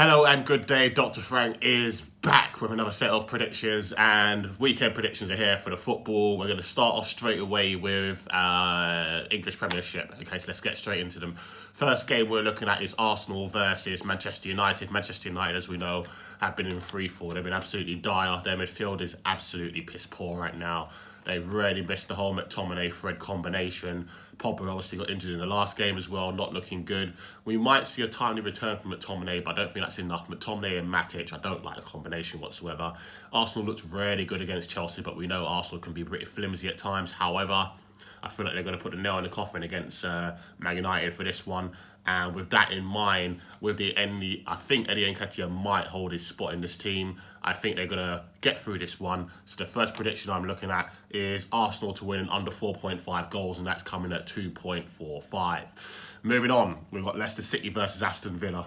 Hello and good day. Dr. Frank is back with another set of predictions, and weekend predictions are here for the football. We're going to start off straight away with English Premiership. Okay, so let's get straight into them. First game we're looking at is Arsenal versus Manchester United. Manchester United, as we know, have been in freefall. They've been absolutely dire. Their midfield is absolutely piss poor right now. They've really missed the whole McTominay-Fred combination. Pogba obviously got injured in the last game as well, not looking good. We might see a timely return from McTominay, but I don't think that's enough. McTominay and Matic, I don't like the combination whatsoever. Arsenal looks really good against Chelsea, but we know Arsenal can be pretty flimsy at times. However, I feel like they're going to put the nail in the coffin against Man United for this one. And with that in mind, I think Eddie Nketiah might hold his spot in this team. I think they're going to get through this one. So the first prediction I'm looking at is Arsenal to win under 4.5 goals, and that's coming at 2.45. Moving on, we've got Leicester City versus Aston Villa.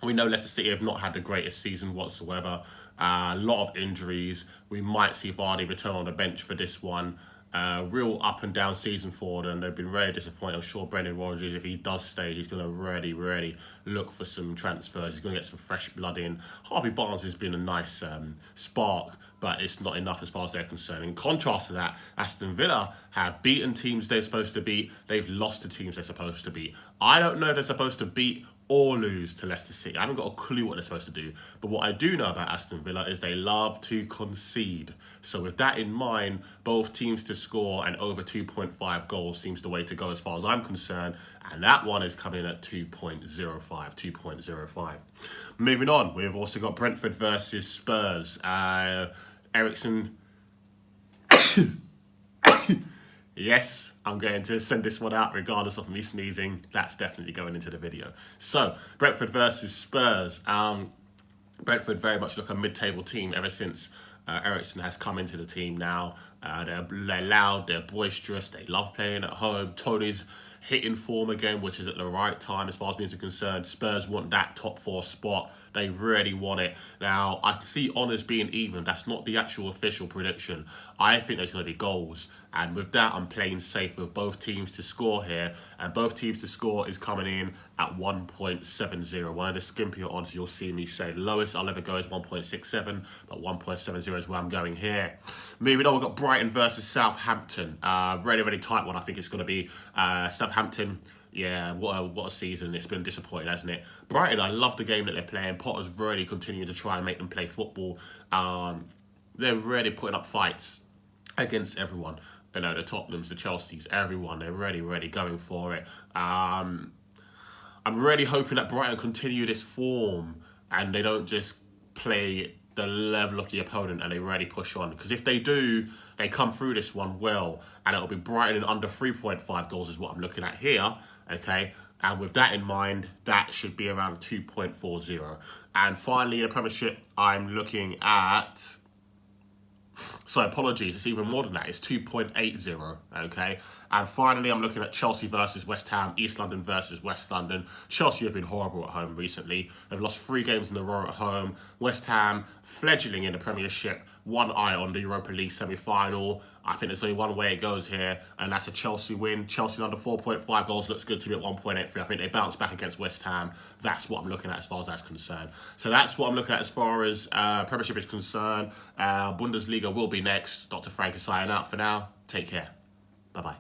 We know Leicester City have not had the greatest season whatsoever. A lot of injuries. We might see Vardy return on the bench for this one. Real up and down season for them. They've been very disappointed. I'm sure Brendan Rodgers, if he does stay, he's going to really look for some transfers. He's going to get some fresh blood in. Harvey Barnes has been a nice spark, but it's not enough as far as they're concerned. In contrast to that, Aston Villa have beaten teams they're supposed to beat. They've lost to teams they're supposed to beat. I don't know if they're supposed to beat or lose to Leicester City. I haven't got a clue what they're supposed to do. But what I do know about Aston Villa is they love to concede. So with that in mind, both teams to score and over 2.5 goals seems the way to go as far as I'm concerned. And that one is coming in at 2.05. Moving on, we've also got Brentford versus Spurs. Ericsson. Yes, I'm going to send this one out regardless of me sneezing. That's definitely going into the video. So, Brentford versus Spurs. Brentford very much look a mid-table team ever since Ericsson has come into the team now. They're loud, they're boisterous, they love playing at home. Tony's hitting form again, which is at the right time as far as me is concerned. Spurs want that top 4 spot. They really want it. Now, I see honours being even. That's not the actual official prediction. I think there's going to be goals. And with that, I'm playing safe with both teams to score here. And both teams to score is coming in at 1.70. One of the skimpier odds you'll see me say. The lowest I'll ever go is 1.67, but 1.70 is where I'm going here. Moving on, we've got Brighton versus Southampton. Really tight one. I think it's going to be Southampton. Yeah, what a season. It's been disappointing, hasn't it? Brighton, I love the game that they're playing. Potter's really continuing to try and make them play football. They're really putting up fights against everyone. You know, the Tottenhams, the Chelseas, everyone. They're really going for it. I'm really hoping that Brighton continue this form and they don't just play the level of the opponent and they really push on. Because if they do, they come through this one well, and it'll be Brighton in under 3.5 goals is what I'm looking at here, okay? And with that in mind, that should be around 2.40. And finally, in the Premiership, I'm looking at... So apologies, it's even more than that. It's 2.80, okay? And finally, I'm looking at Chelsea versus West Ham, East London versus West London. Chelsea have been horrible at home recently. They've lost 3 games in a row at home. West Ham, fledgling in the Premiership, one eye on the Europa League semi-final. I think there's only one way it goes here, and that's a Chelsea win. Chelsea under 4.5 goals looks good to me at 1.83. I think they bounce back against West Ham. That's what I'm looking at as far as that's concerned. So that's what I'm looking at as far as Premiership is concerned. Bundesliga will be next. Dr. Frank is signing out for now. Take care. Bye-bye.